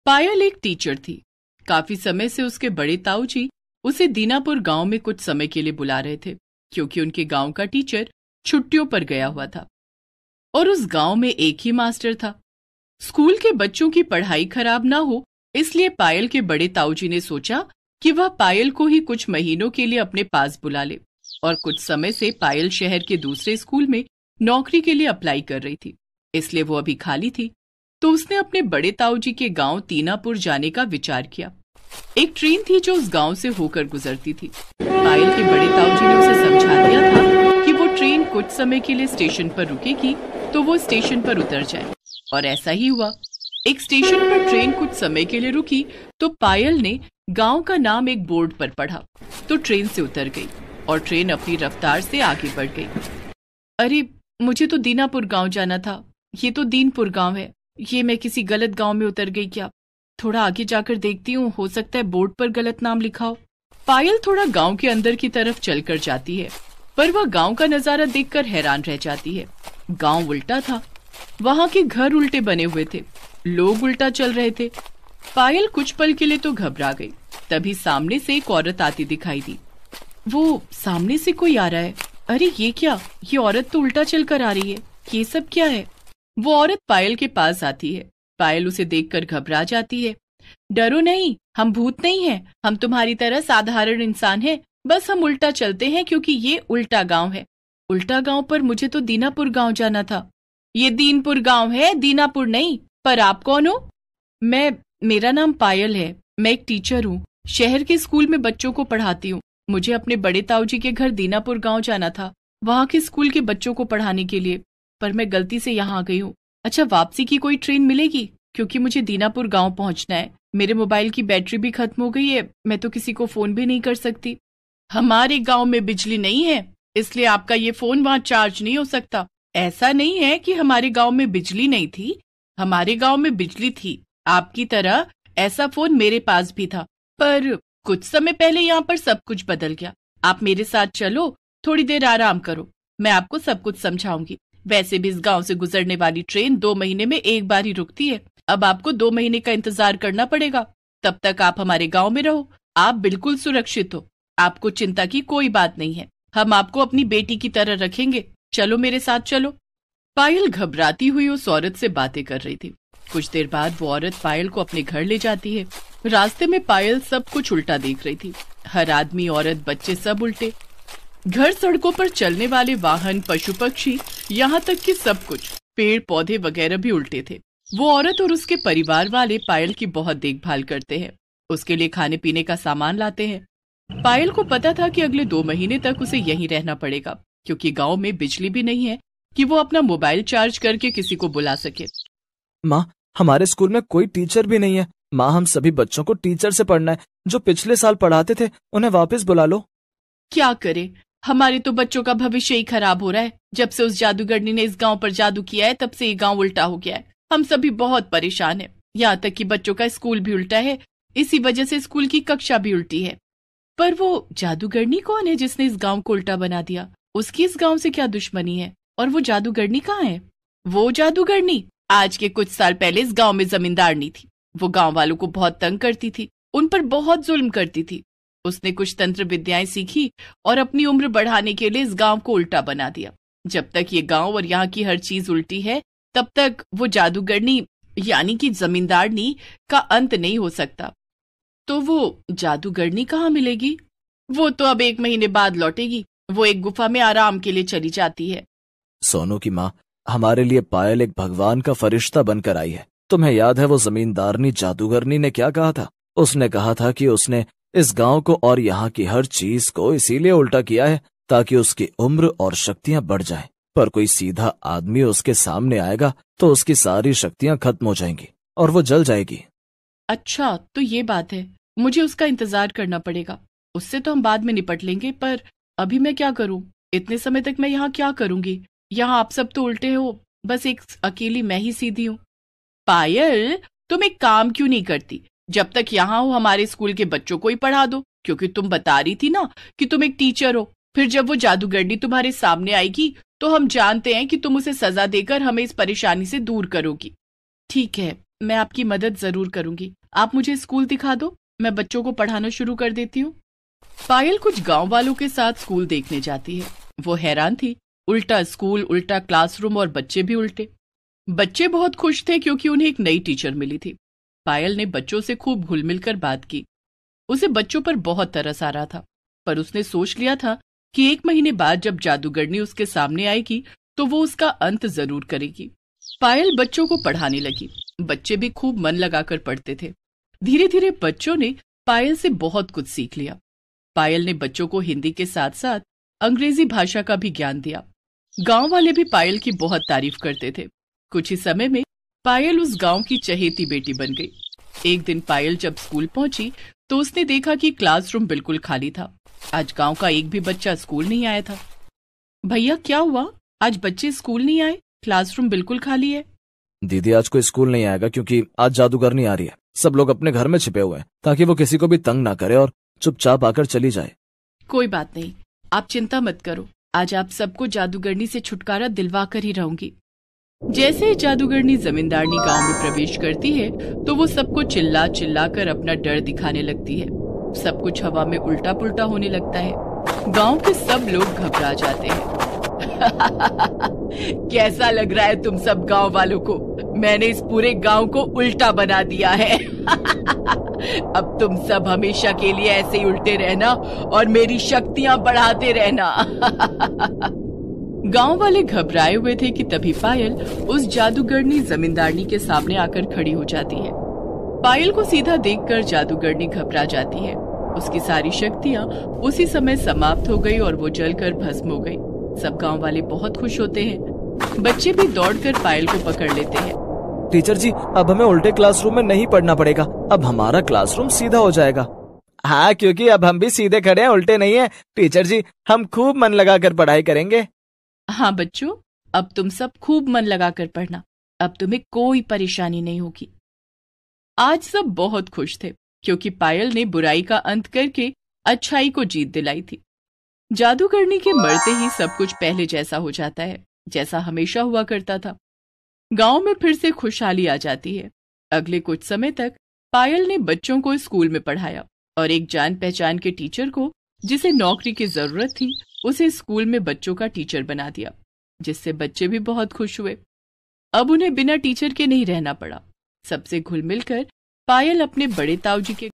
पायल एक टीचर थी। काफी समय से उसके बड़े ताऊ जी उसे दीनापुर गांव में कुछ समय के लिए बुला रहे थे, क्योंकि उनके गांव का टीचर छुट्टियों पर गया हुआ था और उस गांव में एक ही मास्टर था। स्कूल के बच्चों की पढ़ाई खराब ना हो, इसलिए पायल के बड़े ताऊ जी ने सोचा कि वह पायल को ही कुछ महीनों के लिए अपने पास बुला ले। और कुछ समय से पायल शहर के दूसरे स्कूल में नौकरी के लिए अप्लाई कर रही थी, इसलिए वो अभी खाली थी। तो उसने अपने बड़े ताऊ जी के गांव दीनापुर जाने का विचार किया। एक ट्रेन थी जो उस गांव से होकर गुजरती थी। पायल के बड़े ताऊ जी ने उसे समझा दिया था कि वो ट्रेन कुछ समय के लिए स्टेशन पर रुकेगी, तो वो स्टेशन पर उतर जाए। और ऐसा ही हुआ। एक स्टेशन पर ट्रेन कुछ समय के लिए रुकी तो पायल ने गांव का नाम एक बोर्ड पर पढ़ा, तो ट्रेन से उतर गई और ट्रेन अपनी रफ्तार से आगे बढ़ गई। अरे, मुझे तो दीनापुर गांव जाना था, ये तो दीनपुर गांव है। ये मैं किसी गलत गांव में उतर गई क्या? थोड़ा आगे जाकर देखती हूँ, हो सकता है बोर्ड पर गलत नाम लिखा हो। पायल थोड़ा गांव के अंदर की तरफ चलकर जाती है, पर वह गांव का नजारा देखकर हैरान रह जाती है। गांव उल्टा था, वहां के घर उल्टे बने हुए थे, लोग उल्टा चल रहे थे। पायल कुछ पल के लिए तो घबरा गई। तभी सामने से एक औरत आती दिखाई दी। वो सामने से कोई आ रहा है। अरे ये क्या, ये औरत तो उल्टा चलकर आ रही है, ये सब क्या है? वो औरत पायल के पास आती है। पायल उसे देखकर घबरा जाती है। डरो नहीं, हम भूत नहीं हैं, हम तुम्हारी तरह साधारण इंसान हैं, बस हम उल्टा चलते हैं क्योंकि ये उल्टा गांव है। उल्टा गांव? पर मुझे तो दीनापुर गांव जाना था। ये दीनपुर गांव है, दीनापुर नहीं। पर आप कौन हो? मेरा नाम पायल है, मैं एक टीचर हूँ, शहर के स्कूल में बच्चों को पढ़ाती हूँ। मुझे अपने बड़े ताऊ जी के घर दीनापुर गांव जाना था, वहाँ के स्कूल के बच्चों को पढ़ाने के लिए, पर मैं गलती से यहाँ आ गई हूँ। अच्छा, वापसी की कोई ट्रेन मिलेगी? क्योंकि मुझे दीनापुर गांव पहुँचना है। मेरे मोबाइल की बैटरी भी खत्म हो गई है, मैं तो किसी को फोन भी नहीं कर सकती। हमारे गांव में बिजली नहीं है, इसलिए आपका ये फोन वहाँ चार्ज नहीं हो सकता। ऐसा नहीं है कि हमारे गांव में बिजली नहीं थी, हमारे गांव में बिजली थी, आपकी तरह ऐसा फोन मेरे पास भी था, पर कुछ समय पहले यहाँ पर सब कुछ बदल गया। आप मेरे साथ चलो, थोड़ी देर आराम करो, मैं आपको सब कुछ समझाऊंगी। वैसे भी इस गांव से गुजरने वाली ट्रेन 2 महीने में एक बार ही रुकती है। अब आपको 2 महीने का इंतजार करना पड़ेगा। तब तक आप हमारे गांव में रहो, आप बिल्कुल सुरक्षित हो, आपको चिंता की कोई बात नहीं है। हम आपको अपनी बेटी की तरह रखेंगे, चलो मेरे साथ चलो। पायल घबराती हुई उस औरत से बातें कर रही थी। कुछ देर बाद वो औरत पायल को अपने घर ले जाती है। रास्ते में पायल सब कुछ उल्टा देख रही थी, हर आदमी, औरत, बच्चे सब उल्टे। घर, सड़कों पर चलने वाले वाहन, पशु पक्षी, यहाँ तक कि सब कुछ, पेड़ पौधे वगैरह भी उल्टे थे। वो औरत और उसके परिवार वाले पायल की बहुत देखभाल करते हैं, उसके लिए खाने पीने का सामान लाते हैं। पायल को पता था कि अगले 2 महीने तक उसे यहीं रहना पड़ेगा, क्योंकि गांव में बिजली भी नहीं है कि वो अपना मोबाइल चार्ज करके किसी को बुला सके। माँ, हमारे स्कूल में कोई टीचर भी नहीं है। माँ, हम सभी बच्चों को टीचर से पढ़ना है, जो पिछले साल पढ़ाते थे उन्हें वापस बुला लो। क्या करे, हमारे तो बच्चों का भविष्य ही खराब हो रहा है। जब से उस जादूगरनी ने इस गांव पर जादू किया है, तब से ये गांव उल्टा हो गया है। हम सभी बहुत परेशान हैं, यहाँ तक कि बच्चों का स्कूल भी उल्टा है, इसी वजह से स्कूल की कक्षा भी उल्टी है। पर वो जादूगरनी कौन है जिसने इस गांव को उल्टा बना दिया? उसकी इस गांव से क्या दुश्मनी है? और वो जादूगरनी कहाँ है? वो जादूगरनी आज के कुछ साल पहले इस गांव में जमींदारनी थी। वो गांव वालों को बहुत तंग करती थी, उन पर बहुत जुल्म करती थी। उसने कुछ तंत्र विद्याएं सीखी और अपनी उम्र बढ़ाने के लिए इस गांव को उल्टा बना दिया। जब तक ये गांव और यहाँ की हर चीज उल्टी है, तब तक वो जादूगरनी यानी कि जमींदारनी का अंत नहीं हो सकता। तो वो जादूगरनी कहाँ मिलेगी? वो तो अब 1 महीने बाद लौटेगी। वो एक गुफा में आराम के लिए चली जाती है। सोनू की माँ, हमारे लिए पायल एक भगवान का फरिश्ता बनकर आई है। तुम्हें याद है वो जमींदारनी जादूगरनी ने क्या कहा था? उसने कहा था कि उसने इस गांव को और यहाँ की हर चीज को इसीलिए उल्टा किया है ताकि उसकी उम्र और शक्तियां बढ़ जाएं। पर कोई सीधा आदमी उसके सामने आएगा तो उसकी सारी शक्तियां खत्म हो जाएंगी और वो जल जाएगी। अच्छा, तो ये बात है, मुझे उसका इंतजार करना पड़ेगा। उससे तो हम बाद में निपट लेंगे, पर अभी मैं क्या करूं? इतने समय तक मैं यहाँ क्या करूंगी? यहाँ आप सब तो उल्टे हो, बस एक अकेली मैं ही सीधी हूँ। पायल, तुम एक काम क्यों नहीं करती? जब तक यहाँ हो हमारे स्कूल के बच्चों को ही पढ़ा दो, क्योंकि तुम बता रही थी ना कि तुम एक टीचर हो। फिर जब वो जादूगरनी तुम्हारे सामने आएगी तो हम जानते हैं कि तुम उसे सजा देकर हमें इस परेशानी से दूर करोगी। ठीक है, मैं आपकी मदद जरूर करूंगी। आप मुझे स्कूल दिखा दो, मैं बच्चों को पढ़ाना शुरू कर देती हूँ। पायल कुछ गांव वालों के साथ स्कूल देखने जाती है। वो हैरान थी, उल्टा स्कूल, उल्टा क्लासरूम और बच्चे भी उल्टे। बच्चे बहुत खुश थे क्योंकि उन्हें एक नई टीचर मिली थी। पायल ने बच्चों से खूब घुल मिल कर बात की। उसे बच्चों पर बहुत तरस आ रहा था, पर उसने सोच लिया था कि 1 महीने बाद जब जादूगरनी उसके सामने आएगी तो वो उसका अंत जरूर करेगी। पायल बच्चों को पढ़ाने लगी। बच्चे भी खूब मन लगाकर पढ़ते थे। धीरे धीरे बच्चों ने पायल से बहुत कुछ सीख लिया। पायल ने बच्चों को हिंदी के साथ साथ अंग्रेजी भाषा का भी ज्ञान दिया। गांव वाले भी पायल की बहुत तारीफ करते थे। कुछ ही समय में पायल उस गांव की चहेती बेटी बन गई। एक दिन पायल जब स्कूल पहुंची तो उसने देखा कि क्लासरूम बिल्कुल खाली था। आज गांव का एक भी बच्चा स्कूल नहीं आया था। भैया क्या हुआ, आज बच्चे स्कूल नहीं आए, क्लासरूम बिल्कुल खाली है। दीदी आज कोई स्कूल नहीं आएगा क्योंकि आज जादूगरनी आ रही है। सब लोग अपने घर में छिपे हुए हैं ताकि वो किसी को भी तंग ना करे और चुपचाप आकर चली जाए। कोई बात नहीं, आप चिंता मत करो, आज आप सबको जादूगरनी से छुटकारा दिलवा कर ही रहूंगी। जैसे ही जादूगरनी जमींदारनी गांव में प्रवेश करती है तो वो सबको चिल्ला चिल्ला कर अपना डर दिखाने लगती है। सब कुछ हवा में उल्टा पुल्टा होने लगता है। गांव के सब लोग घबरा जाते हैं। कैसा लग रहा है तुम सब गांव वालों को? मैंने इस पूरे गांव को उल्टा बना दिया है। अब तुम सब हमेशा के लिए ऐसे ही उल्टे रहना और मेरी शक्तियां बढ़ाते रहना। गांव वाले घबराए हुए थे कि तभी पायल उस जादूगरनी जमींदारनी के सामने आकर खड़ी हो जाती है। पायल को सीधा देखकर जादूगरनी घबरा जाती है। उसकी सारी शक्तियां उसी समय समाप्त हो गई और वो जलकर भस्म हो गई। सब गांव वाले बहुत खुश होते हैं। बच्चे भी दौड़कर पायल को पकड़ लेते हैं। टीचर जी, अब हमें उल्टे क्लासरूम में नहीं पढ़ना पड़ेगा, अब हमारा क्लासरूम सीधा हो जाएगा। हाँ, क्योंकि अब हम भी सीधे खड़े हैं, उल्टे नहीं है। टीचर जी, हम खूब मन लगाकर पढ़ाई करेंगे। हाँ बच्चों, अब तुम सब खूब मन लगाकर पढ़ना, अब तुम्हें कोई परेशानी नहीं होगी। आज सब बहुत खुश थे क्योंकि पायल ने बुराई का अंत करके अच्छाई को जीत दिलाई थी। जादूगरनी के मरते ही सब कुछ पहले जैसा हो जाता है, जैसा हमेशा हुआ करता था। गांव में फिर से खुशहाली आ जाती है। अगले कुछ समय तक पायल ने बच्चों को स्कूल में पढ़ाया और एक जान पहचान के टीचर को, जिसे नौकरी की जरूरत थी, उसे स्कूल में बच्चों का टीचर बना दिया, जिससे बच्चे भी बहुत खुश हुए। अब उन्हें बिना टीचर के नहीं रहना पड़ा। सबसे घुल मिलकर पायल अपने बड़े ताऊजी के